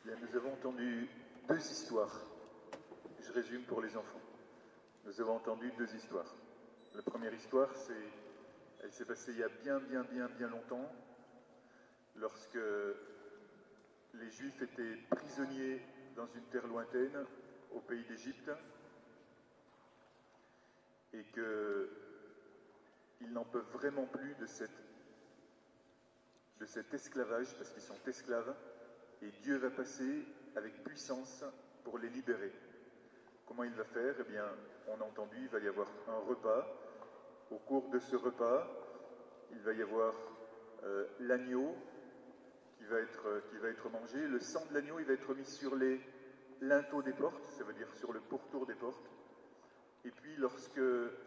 Bien, nous avons entendu deux histoires. Je résume pour les enfants. Nous avons entendu deux histoires. La première histoire, elle s'est passée il y a bien longtemps, lorsque les Juifs étaient prisonniers dans une terre lointaine, au pays d'Égypte, et qu'ils n'en peuvent vraiment plus de cet esclavage, parce qu'ils sont esclaves, et Dieu va passer avec puissance pour les libérer. Comment il va faire ? Eh bien, on a entendu, il va y avoir un repas. Au cours de ce repas, il va y avoir l'agneau qui va être mangé. Le sang de l'agneau, il va être mis sur les linteaux des portes, ça veut dire sur le pourtour des portes. Et puis, lorsque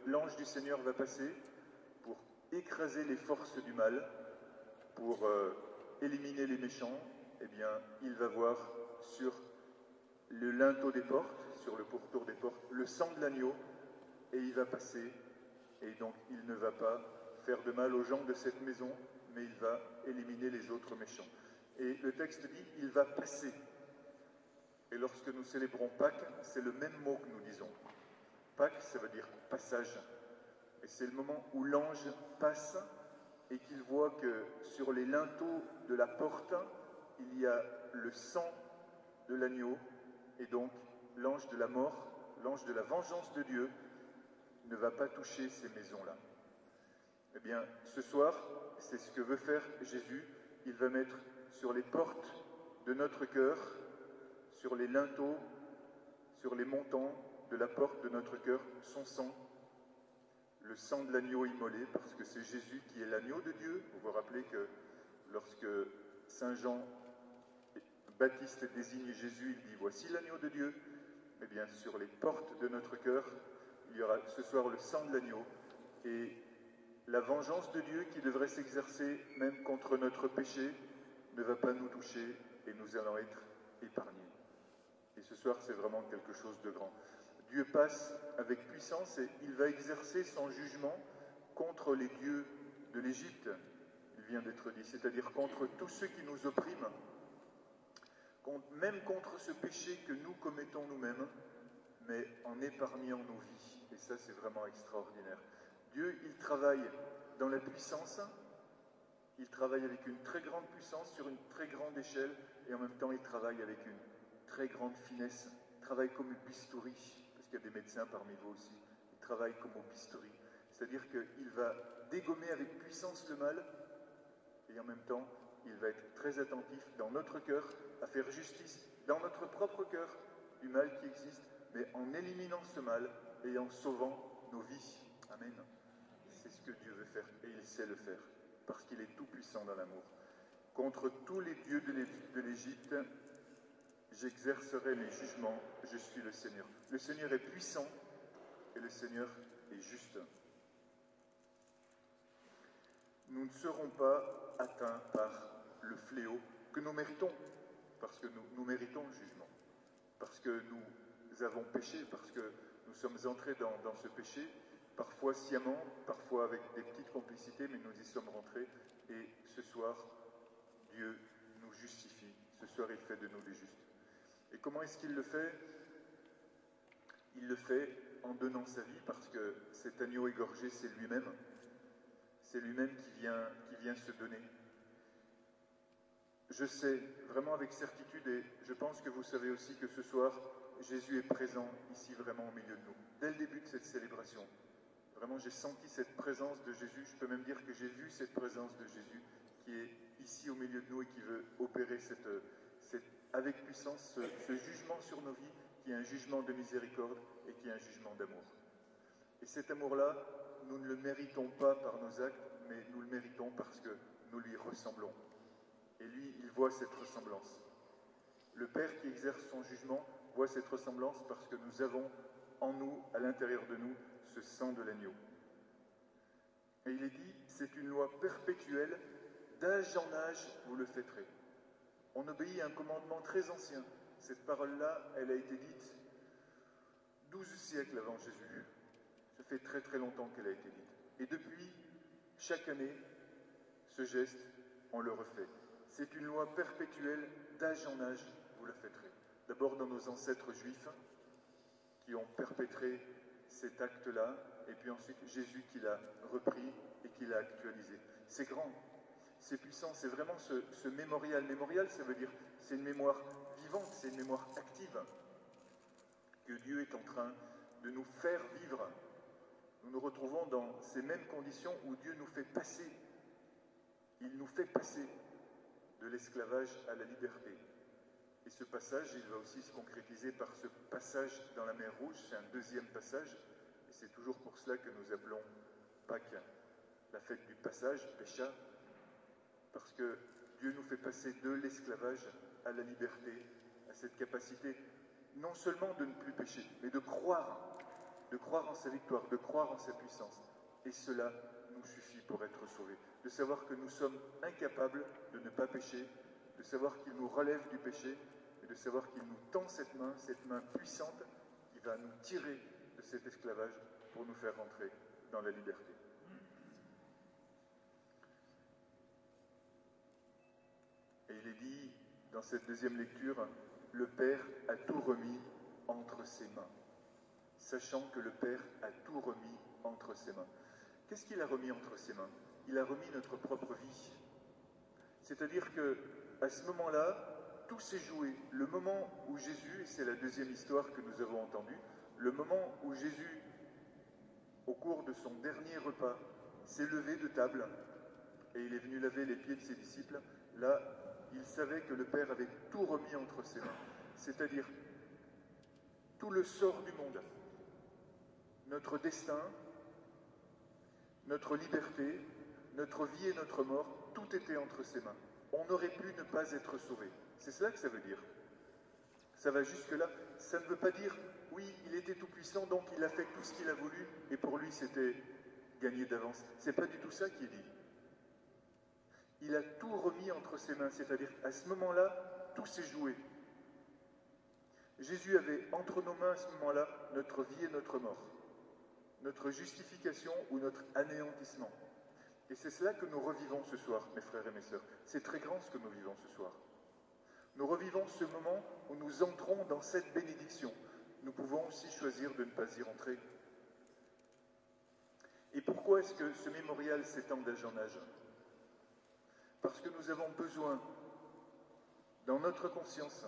l'ange du Seigneur va passer pour écraser les forces du mal, pour éliminer les méchants, eh bien, il va voir sur le linteau des portes, sur le pourtour des portes, le sang de l'agneau, et il va passer, et donc il ne va pas faire de mal aux gens de cette maison, mais il va éliminer les autres méchants. Et le texte dit, il va passer. Et lorsque nous célébrons Pâques, c'est le même mot que nous disons. Pâques, ça veut dire passage. Et c'est le moment où l'ange passe et qu'il voit que sur les linteaux de la porte, il y a le sang de l'agneau, et donc l'ange de la mort, l'ange de la vengeance de Dieu, ne va pas toucher ces maisons-là. Eh bien, ce soir, c'est ce que veut faire Jésus. Il va mettre sur les portes de notre cœur, sur les linteaux, sur les montants de la porte de notre cœur, son sang, le sang de l'agneau immolé, parce que c'est Jésus qui est l'agneau de Dieu. Vous vous rappelez que lorsque Saint Jean Baptiste désigne Jésus, il dit « Voici l'agneau de Dieu ». Eh bien, sur les portes de notre cœur, il y aura ce soir le sang de l'agneau et la vengeance de Dieu qui devrait s'exercer même contre notre péché ne va pas nous toucher et nous allons être épargnés. Et ce soir, c'est vraiment quelque chose de grand. Dieu passe avec puissance et il va exercer son jugement contre les dieux de l'Égypte, il vient d'être dit, c'est-à-dire contre tous ceux qui nous oppriment, même contre ce péché que nous commettons nous-mêmes, mais en épargnant nos vies. Et ça, c'est vraiment extraordinaire. Dieu, il travaille dans la puissance, il travaille avec une très grande puissance, sur une très grande échelle, et en même temps, il travaille avec une très grande finesse. Il travaille comme au bistouri, parce qu'il y a des médecins parmi vous aussi. Il travaille comme au bistouri. C'est-à-dire qu'il va dégommer avec puissance le mal, et en même temps, il va être très attentif dans notre cœur à faire justice dans notre propre cœur du mal qui existe, mais en éliminant ce mal et en sauvant nos vies. Amen. C'est ce que Dieu veut faire et il sait le faire parce qu'il est tout puissant dans l'amour. Contre tous les dieux de l'Égypte, j'exercerai mes jugements, je suis le Seigneur. Le Seigneur est puissant et le Seigneur est juste. Nous ne serons pas atteints par le fléau que nous méritons, parce que nous méritons le jugement, parce que nous avons péché, parce que nous sommes entrés dans ce péché, parfois sciemment, parfois avec des petites complicités, mais nous y sommes rentrés, et ce soir, Dieu nous justifie, ce soir il fait de nous des justes. Et comment est-ce qu'il le fait ? Il le fait en donnant sa vie, parce que cet agneau égorgé, c'est lui-même qui vient se donner. Je sais vraiment avec certitude, et je pense que vous savez aussi que ce soir, Jésus est présent ici vraiment au milieu de nous. Dès le début de cette célébration, vraiment j'ai senti cette présence de Jésus. Je peux même dire que j'ai vu cette présence de Jésus qui est ici au milieu de nous et qui veut opérer avec puissance ce jugement sur nos vies, qui est un jugement de miséricorde et qui est un jugement d'amour. Et cet amour-là, nous ne le méritons pas par nos actes, mais nous le méritons parce que nous lui ressemblons. Et lui, il voit cette ressemblance. Le Père qui exerce son jugement voit cette ressemblance parce que nous avons en nous, à l'intérieur de nous, ce sang de l'agneau. Et il est dit, c'est une loi perpétuelle, d'âge en âge, vous le fêterez. On obéit à un commandement très ancien. Cette parole-là, elle a été dite 12 siècles avant Jésus. Ça fait très très longtemps qu'elle a été dite. Et depuis, chaque année, ce geste, on le refait. C'est une loi perpétuelle, d'âge en âge, vous la fêterez. D'abord dans nos ancêtres juifs qui ont perpétré cet acte-là, et puis ensuite Jésus qui l'a repris et qui l'a actualisé. C'est grand, c'est puissant, c'est vraiment ce mémorial. Mémorial, ça veut dire, c'est une mémoire vivante, c'est une mémoire active que Dieu est en train de nous faire vivre. Nous nous retrouvons dans ces mêmes conditions où Dieu nous fait passer. Il nous fait passer de l'esclavage à la liberté. Et ce passage, il va aussi se concrétiser par ce passage dans la mer Rouge. C'est un deuxième passage. Et c'est toujours pour cela que nous appelons Pâques la fête du passage, Pécha, parce que Dieu nous fait passer de l'esclavage à la liberté, à cette capacité non seulement de ne plus pécher, mais de croire en sa victoire, de croire en sa puissance. Et cela nous suffit pour être sauvés. De savoir que nous sommes incapables de ne pas pécher, de savoir qu'il nous relève du péché, et de savoir qu'il nous tend cette main puissante qui va nous tirer de cet esclavage pour nous faire rentrer dans la liberté. Et il est dit dans cette deuxième lecture, le Père a tout remis entre ses mains, sachant que le Père a tout remis entre ses mains. Qu'est-ce qu'il a remis entre ses mains? Il a remis notre propre vie. C'est-à-dire qu'à ce moment-là, tout s'est joué. Le moment où Jésus, et c'est la deuxième histoire que nous avons entendue, le moment où Jésus, au cours de son dernier repas, s'est levé de table et il est venu laver les pieds de ses disciples, là, il savait que le Père avait tout remis entre ses mains. C'est-à-dire tout le sort du monde, notre destin, notre liberté, notre vie et notre mort, tout était entre ses mains. On aurait pu ne pas être sauvé. C'est cela que ça veut dire. Ça va jusque-là. Ça ne veut pas dire, oui, il était tout puissant, donc il a fait tout ce qu'il a voulu, et pour lui c'était gagné d'avance. C'est pas du tout ça qui est dit. Il a tout remis entre ses mains, c'est-à-dire à ce moment-là, tout s'est joué. Jésus avait entre nos mains à ce moment-là notre vie et notre mort, notre justification ou notre anéantissement. Et c'est cela que nous revivons ce soir, mes frères et mes sœurs. C'est très grand ce que nous vivons ce soir. Nous revivons ce moment où nous entrons dans cette bénédiction. Nous pouvons aussi choisir de ne pas y rentrer. Et pourquoi est-ce que ce mémorial s'étend d'âge en âge? Parce que nous avons besoin, dans notre conscience,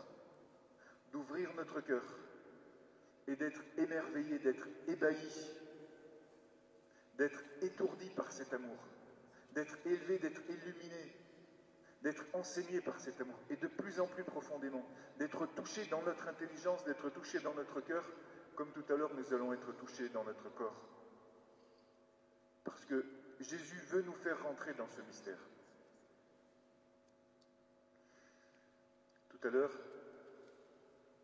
d'ouvrir notre cœur et d'être émerveillés, d'être ébahis, d'être étourdis par cet amour, d'être élevés, d'être illuminés, d'être enseignés par cet amour, et de plus en plus profondément, d'être touchés dans notre intelligence, d'être touchés dans notre cœur, comme tout à l'heure nous allons être touchés dans notre corps. Parce que Jésus veut nous faire rentrer dans ce mystère. Tout à l'heure,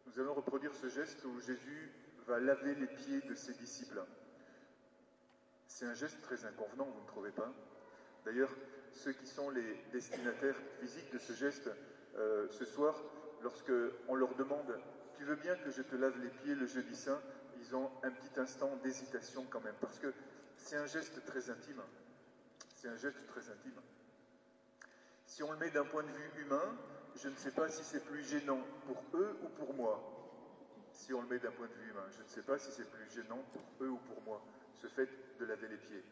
nous allons reproduire ce geste où Jésus va laver les pieds de ses disciples. C'est un geste très inconvenant, vous ne trouvez pas? D'ailleurs, ceux qui sont les destinataires physiques de ce geste, ce soir, lorsqu'on leur demande « Tu veux bien que je te lave les pieds le jeudi saint ?» ils ont un petit instant d'hésitation quand même, parce que c'est un geste très intime. C'est un geste très intime. Si on le met d'un point de vue humain, je ne sais pas si c'est plus gênant pour eux ou pour moi. Si on le met d'un point de vue humain, je ne sais pas si c'est plus gênant pour eux ou pour moi, ce fait de laver les pieds.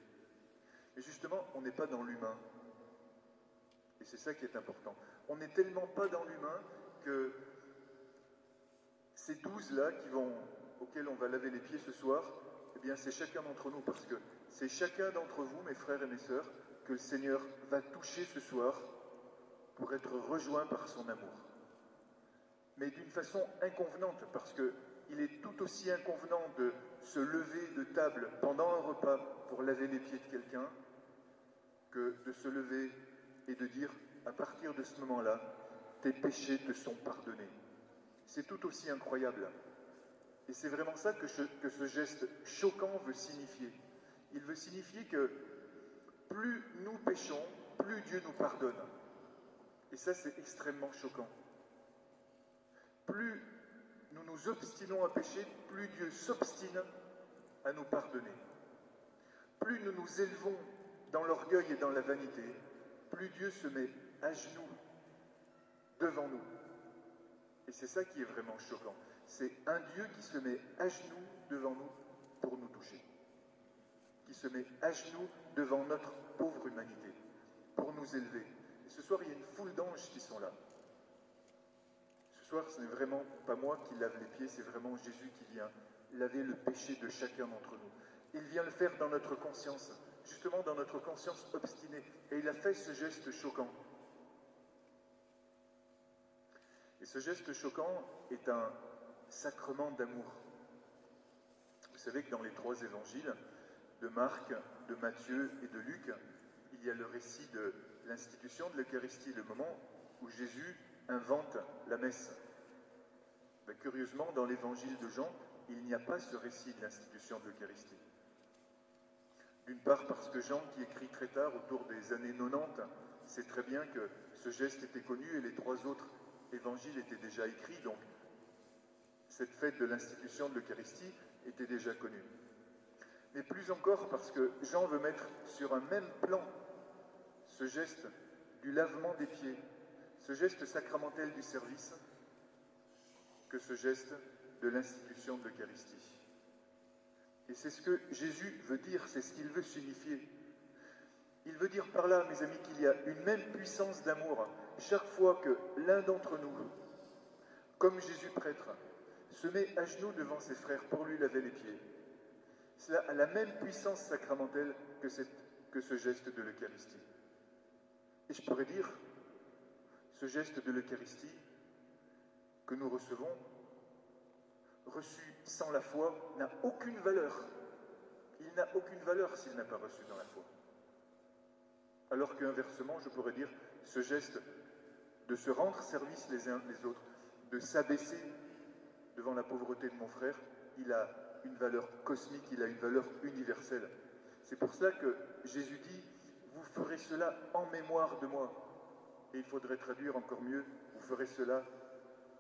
Mais justement, on n'est pas dans l'humain. Et c'est ça qui est important. On n'est tellement pas dans l'humain que ces 12-là auxquels on va laver les pieds ce soir, eh bien c'est chacun d'entre nous, parce que c'est chacun d'entre vous, mes frères et mes sœurs, que le Seigneur va toucher ce soir pour être rejoint par son amour. Mais d'une façon inconvenante, parce qu'il est tout aussi inconvenant de se lever de table pendant un repas pour laver les pieds de quelqu'un, que de se lever et de dire, à partir de ce moment-là, tes péchés te sont pardonnés. C'est tout aussi incroyable. Et c'est vraiment ça que ce geste choquant veut signifier. Il veut signifier que plus nous péchons, plus Dieu nous pardonne. Et ça, c'est extrêmement choquant. Plus nous nous obstinons à pécher, plus Dieu s'obstine à nous pardonner. Plus nous nous élevons dans l'orgueil et dans la vanité, plus Dieu se met à genoux devant nous Et c'est ça qui est vraiment choquant. C'est un Dieu qui se met à genoux devant nous pour nous toucher. Qui se met à genoux devant notre pauvre humanité pour nous élever. Et ce soir, il y a une foule d'anges qui sont là. Ce soir, ce n'est vraiment pas moi qui lave les pieds, c'est vraiment Jésus qui vient laver le péché de chacun d'entre nous. Il vient le faire dans notre conscience, justement dans notre conscience obstinée. Et il a fait ce geste choquant. Et ce geste choquant est un sacrement d'amour. Vous savez que dans les 3 évangiles, de Marc, de Matthieu et de Luc, il y a le récit de l'institution de l'Eucharistie, le moment où Jésus invente la messe. Mais curieusement, dans l'évangile de Jean, il n'y a pas ce récit de l'institution de l'Eucharistie. D'une part parce que Jean, qui écrit très tard, autour des années 90, sait très bien que ce geste était connu et les 3 autres évangiles étaient déjà écrits, donc cette fête de l'institution de l'Eucharistie était déjà connue. Mais plus encore parce que Jean veut mettre sur un même plan ce geste du lavement des pieds, ce geste sacramentel du service, que ce geste de l'institution de l'Eucharistie. Et c'est ce que Jésus veut dire, c'est ce qu'il veut signifier. Il veut dire par là, mes amis, qu'il y a une même puissance d'amour chaque fois que l'un d'entre nous, comme Jésus prêtre, se met à genoux devant ses frères pour lui laver les pieds. Cela a la même puissance sacramentelle que ce geste de l'Eucharistie. Et je pourrais dire, ce geste de l'Eucharistie que nous recevons, reçu sans la foi, n'a aucune valeur. Il n'a aucune valeur s'il n'a pas reçu dans la foi. Alors qu'inversement, je pourrais dire, ce geste de se rendre service les uns les autres, de s'abaisser devant la pauvreté de mon frère, il a une valeur cosmique, il a une valeur universelle. C'est pour cela que Jésus dit, vous ferez cela en mémoire de moi. Et il faudrait traduire encore mieux, vous ferez cela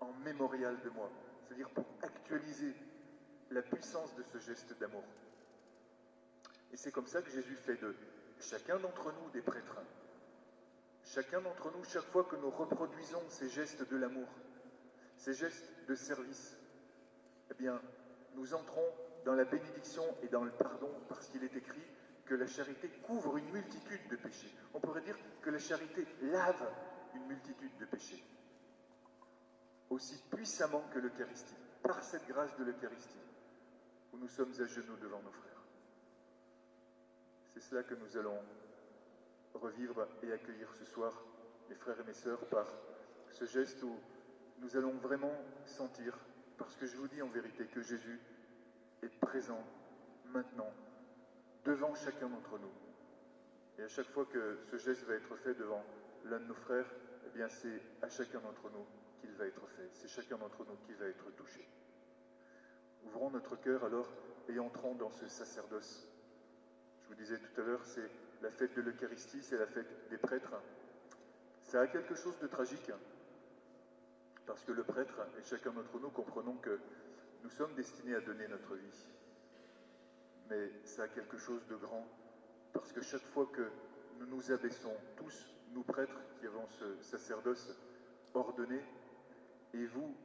en mémorial de moi. C'est-à-dire pour actualiser la puissance de ce geste d'amour. Et c'est comme ça que Jésus fait de chacun d'entre nous des prêtres. Chacun d'entre nous, chaque fois que nous reproduisons ces gestes de l'amour, ces gestes de service, eh bien, nous entrons dans la bénédiction et dans le pardon, parce qu'il est écrit que la charité couvre une multitude de péchés. On pourrait dire que la charité lave une multitude de péchés. Aussi puissamment que l'Eucharistie, par cette grâce de l'Eucharistie, où nous sommes à genoux devant nos frères. C'est cela que nous allons revivre et accueillir ce soir, mes frères et mes sœurs, par ce geste où nous allons vraiment sentir, parce que je vous dis en vérité que Jésus est présent maintenant, devant chacun d'entre nous. Et à chaque fois que ce geste va être fait devant l'un de nos frères, eh bien c'est à chacun d'entre nous qu'il va être fait. C'est chacun d'entre nous qui va être touché. Ouvrons notre cœur alors et entrons dans ce sacerdoce. Je vous disais tout à l'heure, c'est la fête de l'Eucharistie, c'est la fête des prêtres. Ça a quelque chose de tragique, parce que le prêtre et chacun d'entre nous comprenons que nous sommes destinés à donner notre vie. Mais ça a quelque chose de grand, parce que chaque fois que nous nous abaissons, tous, nous prêtres qui avons ce sacerdoce ordonné, et vous,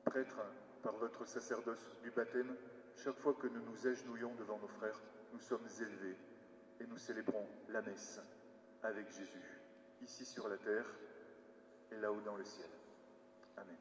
prêtres, par votre sacerdoce du baptême, chaque fois que nous nous agenouillons devant nos frères, nous sommes élevés et nous célébrons la messe avec Jésus, ici sur la terre et là-haut dans le ciel. Amen.